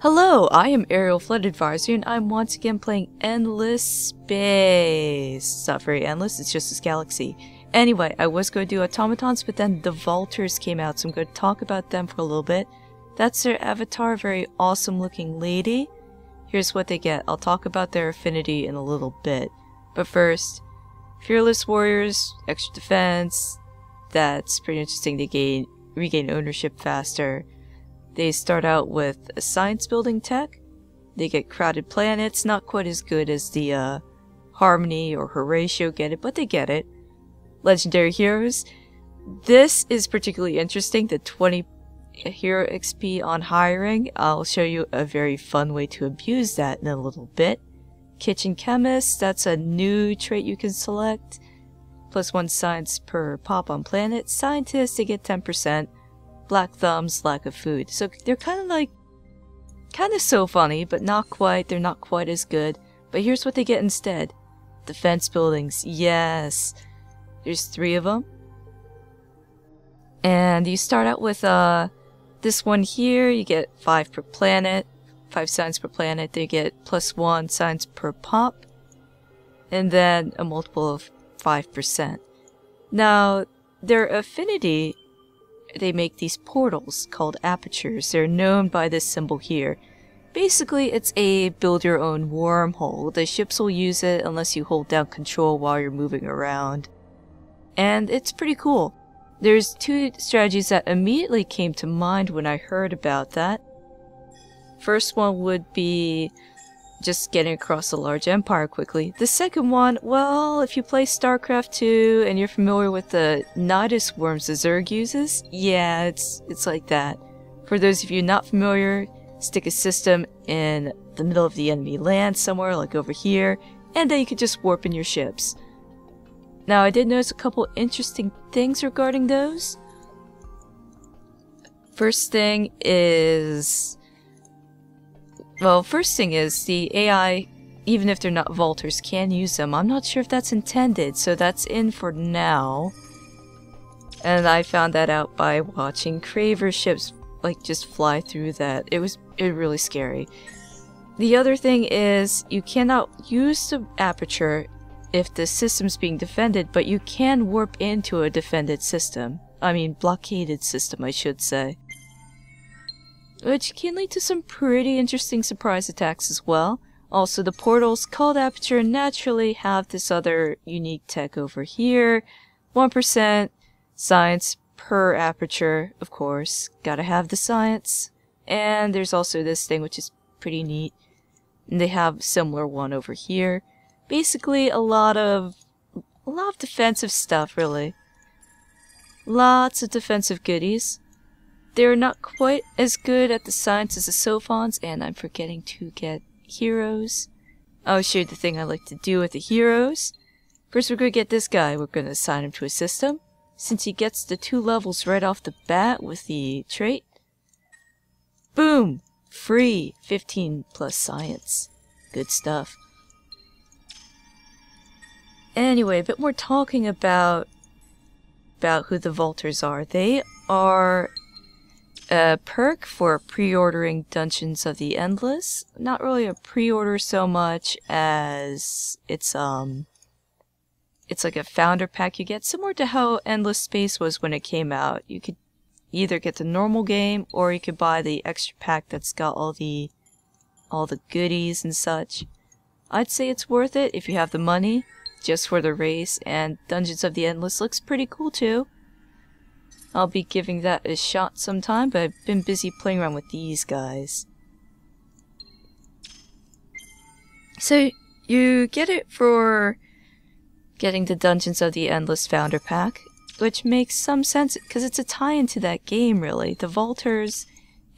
Hello, I am Aerial Flood Advisor, and I'm once again playing Endless Space. It's not very endless, it's just this galaxy. Anyway, I was going to do automatons, but then the Vaulters came out, so I'm going to talk about them for a little bit. That's their avatar, very awesome looking lady. Here's what they get. I'll talk about their affinity in a little bit. But first, Fearless Warriors, extra defense. That's pretty interesting to regain ownership faster. They start out with a science building tech. They get crowded planets, not quite as good as the Harmony or Horatio get it, but they get it. Legendary heroes. This is particularly interesting, the 20 hero XP on hiring. I'll show you a very fun way to abuse that in a little bit. Kitchen chemist, that's a new trait you can select. +1 science per pop on planet. Scientists, they get 10%. Black thumbs, lack of food. So they're kind of so funny, but not quite. They're not quite as good. But here's what they get instead. Defense buildings. Yes. There's 3 of them. And you start out with this one here. You get 5 per planet. 5 science per planet. They get +1 science per pop. And then a multiple of 5%. Now, their affinity, they make these portals called apertures. They're known by this symbol here. Basically, it's a build-your-own wormhole. The ships will use it unless you hold down control while you're moving around. And it's pretty cool. There's 2 strategies that immediately came to mind when I heard about that. First one would be just getting across a large empire quickly. The second one, well, if you play StarCraft 2 and you're familiar with the Nidus worms the Zerg uses, yeah, it's like that. For those of you not familiar, stick a system in the middle of the enemy land somewhere, like over here, and then you can just warp in your ships. Now, I did notice a couple interesting things regarding those. First thing is the AI, even if they're not Vaulters, can use them. I'm not sure if that's intended, so that's in for now. And I found that out by watching Cravers ships just fly through that. It was really scary. The other thing is you cannot use the aperture if the system's being defended, but you can warp into a defended system. I mean, blockaded system, I should say. Which can lead to some pretty interesting surprise attacks as well. Also, the portals called Aperture naturally have this other unique tech over here. 1% science per aperture, of course. Gotta have the science. And there's also this thing which is pretty neat. And they have a similar one over here. Basically, a lot of defensive stuff, really. Lots of defensive goodies. They're not quite as good at the science as the Sophons, and I'm forgetting to get heroes. I'll show you the thing I like to do with the heroes. First, we're going to get this guy. We're going to assign him to a system. Since he gets the 2 levels right off the bat with the trait. Boom! Free! 15 plus science. Good stuff. Anyway, a bit more talking about who the Vaulters are. They are a perk for pre-ordering Dungeons of the Endless. Not really a pre-order so much as it's like a founder pack you get, similar to how Endless Space was when it came out. You could either get the normal game or you could buy the extra pack that's got all the goodies and such. I'd say it's worth it if you have the money just for the race, and Dungeons of the Endless looks pretty cool too. I'll be giving that a shot sometime, but I've been busy playing around with these guys. So, you get it for getting the Dungeons of the Endless Founder Pack, which makes some sense, because it's a tie-in to that game, really. The Vaulters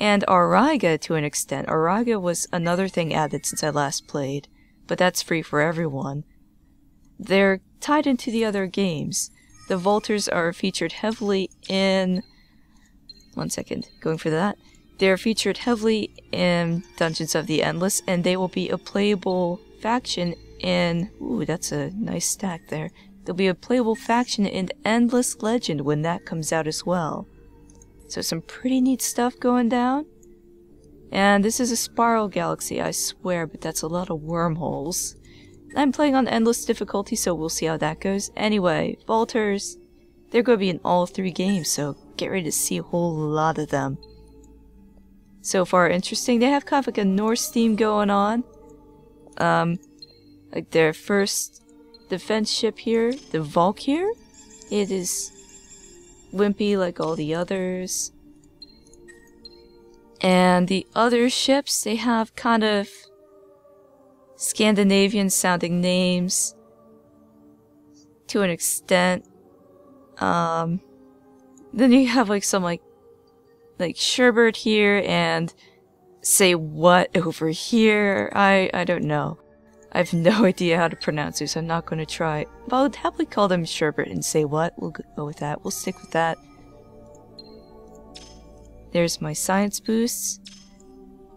and Auriga, to an extent. Auriga was another thing added since I last played, but that's free for everyone. They're tied into the other games. The Vaulters are featured heavily in... One second, going for that. They're featured heavily in Dungeons of the Endless, and they will be a playable faction in... Ooh, that's a nice stack there. There'll be a playable faction in Endless Legend when that comes out as well. So some pretty neat stuff going down. And this is a spiral galaxy, I swear, but that's a lot of wormholes. I'm playing on endless difficulty, so we'll see how that goes. Anyway, Vaulters, they're going to be in all 3 games, so get ready to see a whole lot of them. So far, interesting. They have kind of like a Norse theme going on. Like their first defense ship here, the Valkyr. It is wimpy like all the others. And the other ships, they have kind of Scandinavian sounding names to an extent. Then you have like some like Sherbert here and say what over here. I don't know. I have no idea how to pronounce it, so I'm not going to try. But I would happily call them Sherbert and say what. We'll go with that. We'll stick with that. There's my science boosts.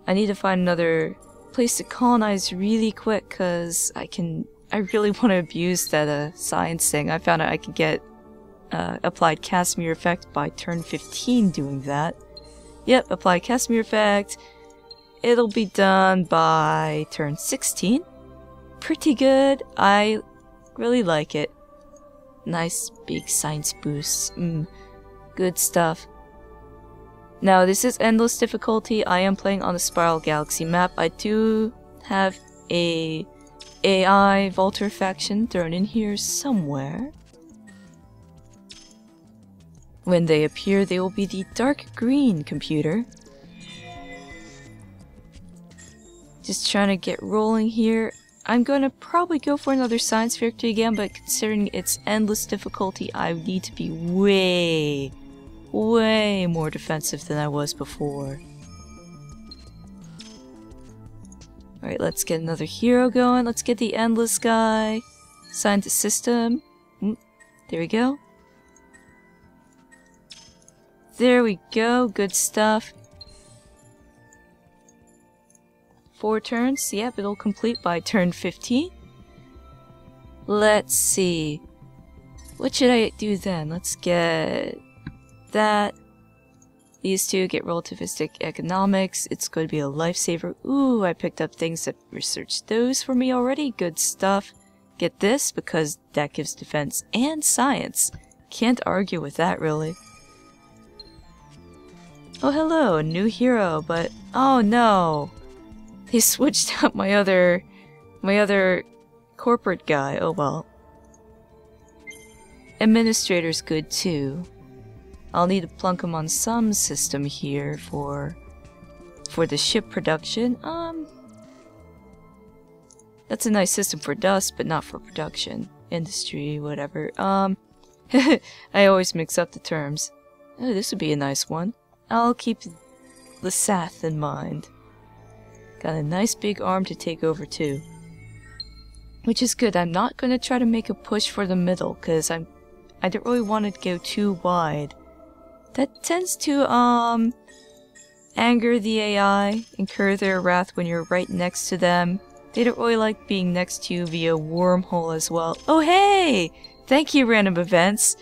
I need to find another place to colonize really quick, because I really want to abuse that science thing. I found out I could get applied Casimir effect by turn 15 doing that. Yep, applied Casimir effect. It'll be done by turn 16. Pretty good. I really like it. Nice big science boosts. Good stuff. Now, this is endless difficulty. I am playing on the Spiral Galaxy map. I do have a AI Vaulter faction thrown in here somewhere. When they appear, they will be the dark green computer. Just trying to get rolling here. I'm going to probably go for another science victory again, but considering its endless difficulty, I need to be way more defensive than I was before. Alright, let's get another hero going. Let's get the endless guy. Scientist system. There we go. There we go. Good stuff. 4 turns. Yep, it'll complete by turn 15. Let's see. What should I do then? Let's get that. These two get relativistic economics. It's going to be a lifesaver. Ooh, I picked up things that researched those for me already. Good stuff. Get this, because that gives defense and science. Can't argue with that, really. Oh, hello, a new hero, but oh no. They switched out my other corporate guy. Oh well. Administrator's good too. I'll need to plunk him on some system here for the ship production. That's a nice system for dust, but not for production. Industry, whatever. I always mix up the terms. Oh, this would be a nice one. I'll keep Lysath in mind. Got a nice big arm to take over too. Which is good. I'm not going to try to make a push for the middle, because I don't really want to go too wide. That tends to, anger the AI, incur their wrath when you're right next to them. They don't really like being next to you via wormhole as well. Oh hey! Thank you, random events!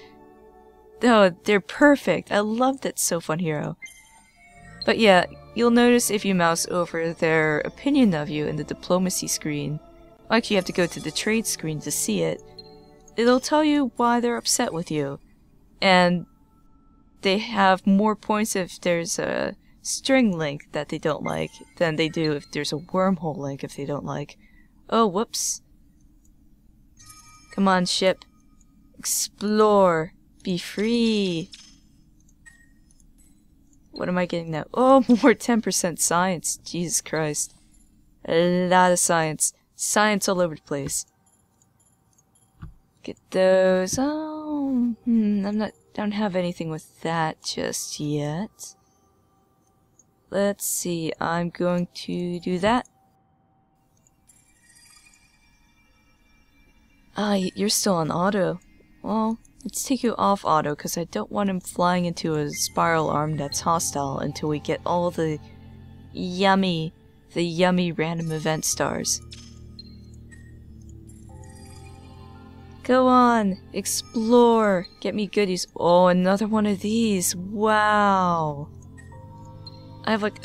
Oh, they're perfect. I love that So Fun Hero. But yeah, you'll notice if you mouse over their opinion of you in the diplomacy screen. Actually, you have to go to the trade screen to see it. It'll tell you why they're upset with you. And they have more points if there's a string link that they don't like than they do if there's a wormhole link if they don't like. Oh, whoops. Come on, ship. Explore. Be free. What am I getting now? Oh, more 10% science. Jesus Christ. A lot of science. Science all over the place. Get those. Oh, don't have anything with that just yet. Let's see. I'm going to do that. Ah, you're still on auto. Well, let's take you off auto, because I don't want him flying into a spiral arm that's hostile until we get all the yummy random event stars. Go on, explore, get me goodies. Oh, another one of these. Wow. I have like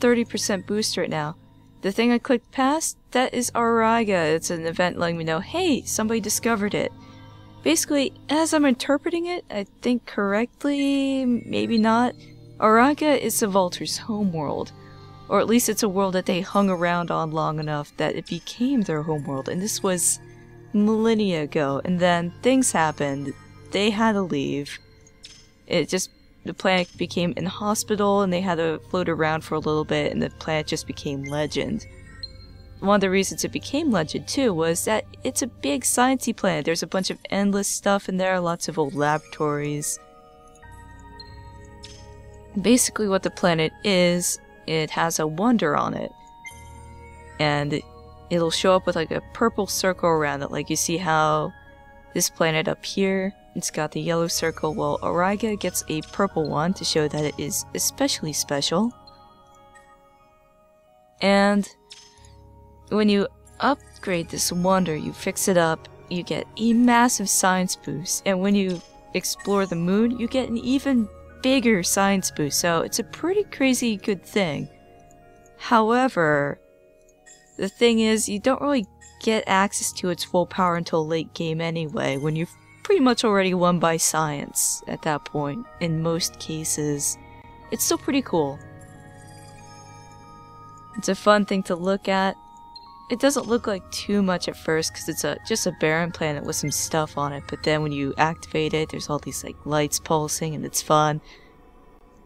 30% boost right now. The thing I clicked past, that is Auriga. It's an event letting me know, hey, somebody discovered it. Basically, as I'm interpreting it, I think correctly, maybe not, Auriga is the Vaulters' homeworld. Or at least it's a world that they hung around on long enough that it became their homeworld. And this was millennia ago. And then things happened. They had to leave. The planet became inhospitable and they had to float around for a little bit and the planet just became legend. One of the reasons it became legend too was that it's a big sciencey planet. There's a bunch of endless stuff in there, lots of old laboratories. Basically what the planet is, it has a wonder on it. And it'll show up with like a purple circle around it. Like you see how this planet up here, it's got the yellow circle. Well, Auriga gets a purple one to show that it is especially special. And when you upgrade this wonder, you fix it up, you get a massive science boost. And when you explore the moon, you get an even bigger science boost. So it's a pretty crazy good thing. However, the thing is, you don't really get access to its full power until late game anyway, when you've pretty much already won by science at that point, in most cases. It's still pretty cool. It's a fun thing to look at. It doesn't look like too much at first because it's just a barren planet with some stuff on it, but then when you activate it, there's all these like lights pulsing and it's fun.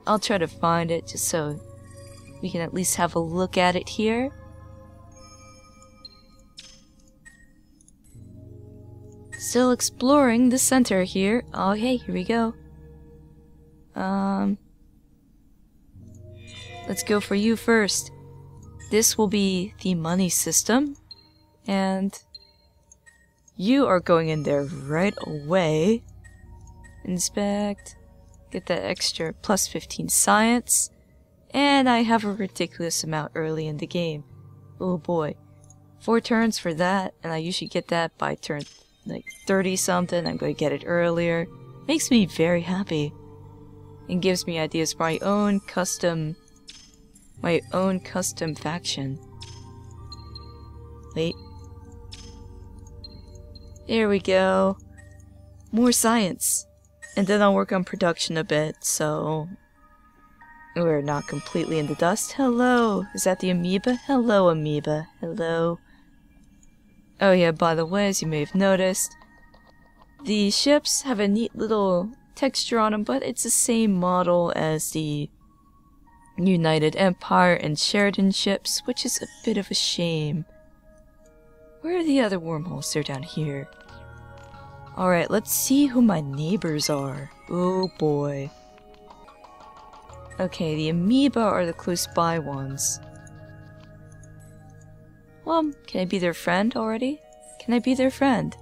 I'll try to find it just so we can at least have a look at it here. Still exploring the center here. Oh hey, here we go. Let's go for you first. This will be the money system, and you are going in there right away. Inspect, get that extra plus 15 science, and I have a ridiculous amount early in the game. Oh boy, 4 turns for that, and I usually get that by turn like 30 something. I'm going to get it earlier. Makes me very happy, and gives me ideas for my own custom faction. Wait. There we go. More science. And then I'll work on production a bit, so we're not completely in the dust. Hello! Is that the amoeba? Hello, amoeba. Hello. Oh yeah, by the way, as you may have noticed, the ships have a neat little texture on them, but it's the same model as the United Empire and Sheridan ships, which is a bit of a shame. Where are the other wormholes? They're down here. Alright, let's see who my neighbors are. Oh boy. Okay, the amoeba are the close by ones. Well, can I be their friend already? Can I be their friend?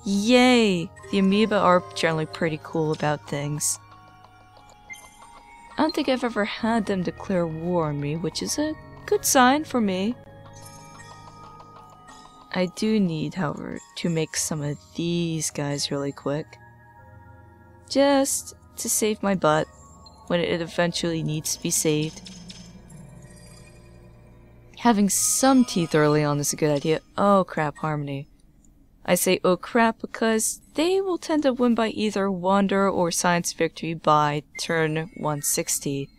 Yay! The amoeba are generally pretty cool about things. I don't think I've ever had them declare war on me, which is a good sign for me. I do need, however, to make some of these guys really quick. Just to save my butt when it eventually needs to be saved. Having some teeth early on is a good idea. Oh crap, Harmony. I say oh crap because they will tend to win by either Wonder or Science Victory by turn 160.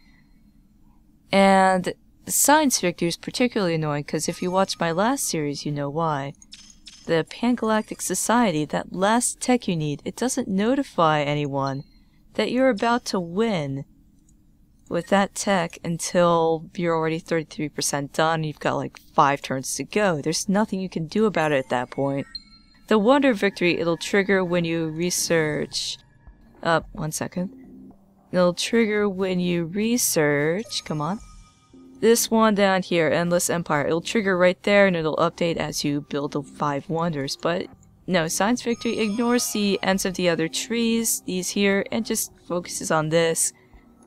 And Science Victory is particularly annoying because if you watched my last series, you know why. The Pangalactic Society, that last tech you need, it doesn't notify anyone that you're about to win with that tech until you're already 33% done and you've got like 5 turns to go. There's nothing you can do about it at that point. The Wonder Victory, it'll trigger when you research... 1 second. It'll trigger when you research... Come on. This one down here, Endless Empire. It'll trigger right there and it'll update as you build the 5 wonders. But no, Science Victory ignores the ends of the other trees, these here, and just focuses on this.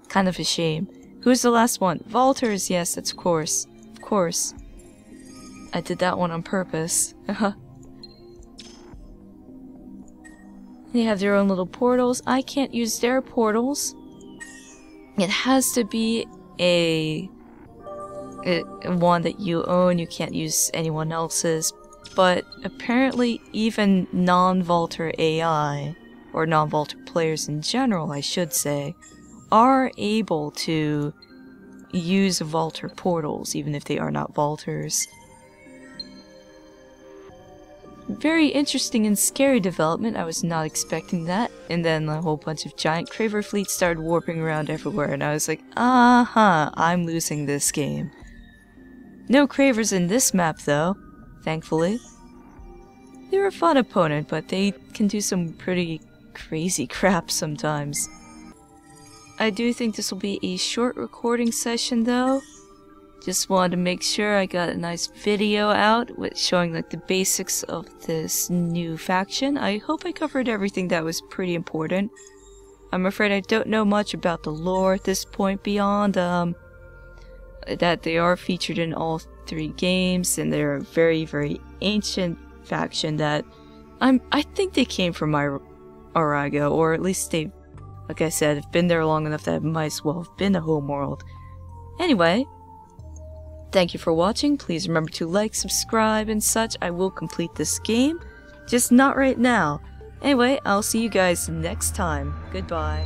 Kind of a shame. Who's the last one? Vaulters, yes, that's of course. Of course. I did that one on purpose. They have their own little portals. I can't use their portals. It has to be a one that you own, you can't use anyone else's. But apparently even non-Vaulter AI, or non-Vaulter players in general I should say, are able to use Vaulter portals even if they are not Vaulters. Very interesting and scary development, I was not expecting that. And then a whole bunch of giant Craver fleets started warping around everywhere and I was like, I'm losing this game. No Cravers in this map though, thankfully. They're a fun opponent, but they can do some pretty crazy crap sometimes. I do think this will be a short recording session though. Just wanted to make sure I got a nice video out with showing like the basics of this new faction. I hope I covered everything that was pretty important. I'm afraid I don't know much about the lore at this point beyond that they are featured in all 3 games and they're a very, very ancient faction that I think they came from Arago, or at least they, like I said, have been there long enough that it might as well have been a homeworld. Anyway, thank you for watching. Please remember to like, subscribe, and such. I will complete this game, just not right now. Anyway, I'll see you guys next time. Goodbye.